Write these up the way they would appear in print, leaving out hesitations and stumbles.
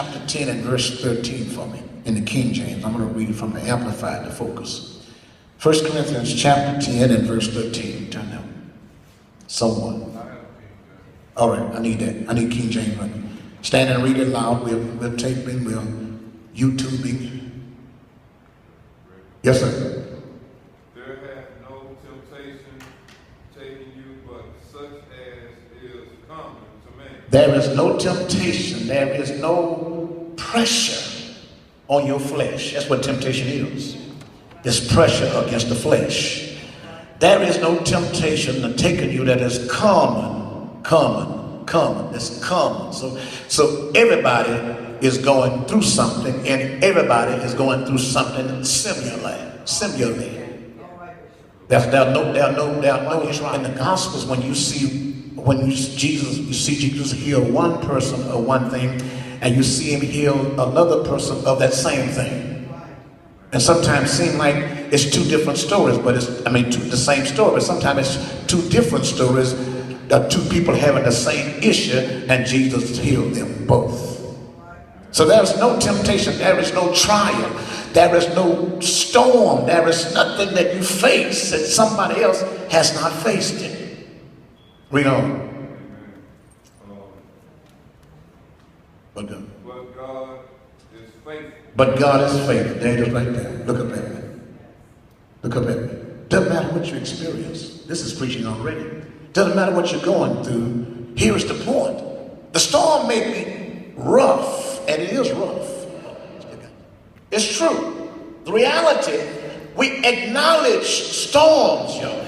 chapter 10 and verse 13 for me in the King James. I'm going to read it from the Amplified to focus. 1 Corinthians chapter 10 and verse 13. Turn down. Someone. All right, I need that. I need King James right now. Stand and read it loud. We're taping, we're YouTubing. Yes, sir. There hath no temptation taken you but such as is common to man. There is no temptation. There is no pressure on your flesh. That's what temptation is. It's pressure against the flesh. There is no temptation taken you that is common. It's common. So everybody is going through something, and everybody is going through something similar. There are no in the Gospels when you see Jesus heal one person of one thing, and you see him heal another person of that same thing. And sometimes seem like it's two different stories, but the same story, but sometimes it's two different stories. Two people having the same issue, and Jesus healed them both. So there is no temptation, there is no trial, there is no storm, there is nothing that you face that somebody else has not faced it. Read on. But God is faithful. But God is faithful. There it is right there. Look up at me. Look up at me. Doesn't matter what you experience. This is preaching already. Doesn't matter what you're going through. Here's the point. The storm may be rough, and it is rough. It's true. The reality, we acknowledge storms, y'all.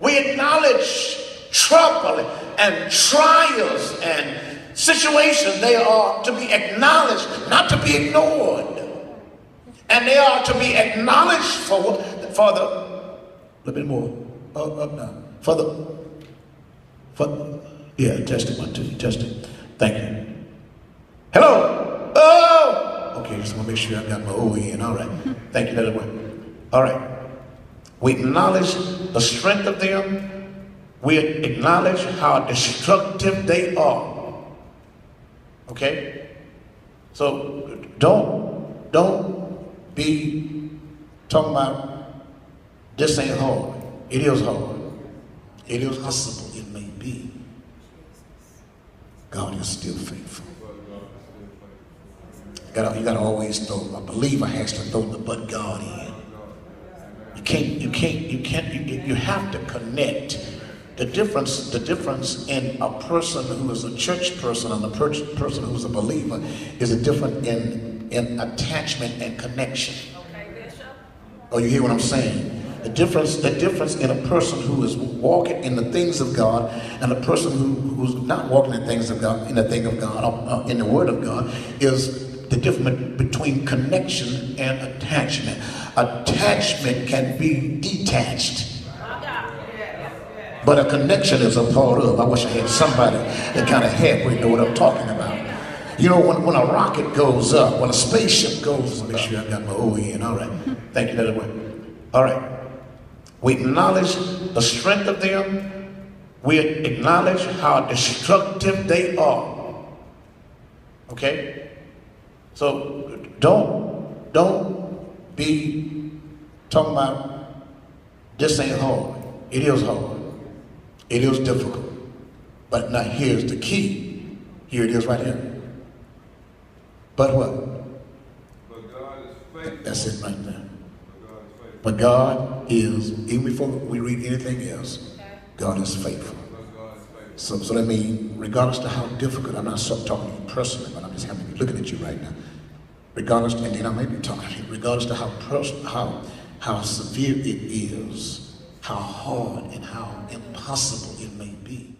We acknowledge trouble and trials and situations. They are to be acknowledged, not to be ignored. And they are to be acknowledged for the, a little bit more, up now. Testing 1, 2, testing. Thank you. Hello. Oh. Okay, just want to make sure I got my O in. All right. Thank you. That'll work. All right. We acknowledge the strength of them. We acknowledge how destructive they are. Okay. So don't be talking about this ain't hard. It is hard. It is possible, it may be. God is still faithful. You gotta always throw, a believer has to throw the but God in. You have to connect. The difference in a person who is a church person and a person who is a believer is a difference in attachment and connection. Okay, Bishop. Oh, you hear what I'm saying? The difference in a person who is walking in the things of God and a person who's not walking in things of God, in the thing of God, in the Word of God, is the difference between connection and attachment. Attachment can be detached, but a connection is a part of. I wish I had somebody that kind of halfway know what I'm talking about. You know, when a rocket goes up, when a spaceship goes up, make sure I got my O in. All right. Thank you, that'll work. All right. We acknowledge the strength of them. We acknowledge how destructive they are. Okay? So don't be talking about this ain't hard. It is hard. It is difficult. But now here's the key. Here it is right here. But what? But God is faithful. That's it right there. But God is, even before we read anything else, God is faithful. So that means, regardless of how difficult, I'm not talking to you personally, but I'm just having to be looking at you right now. Regardless, and then I may be talking to you, regardless of how severe it is, how hard and how impossible it may be.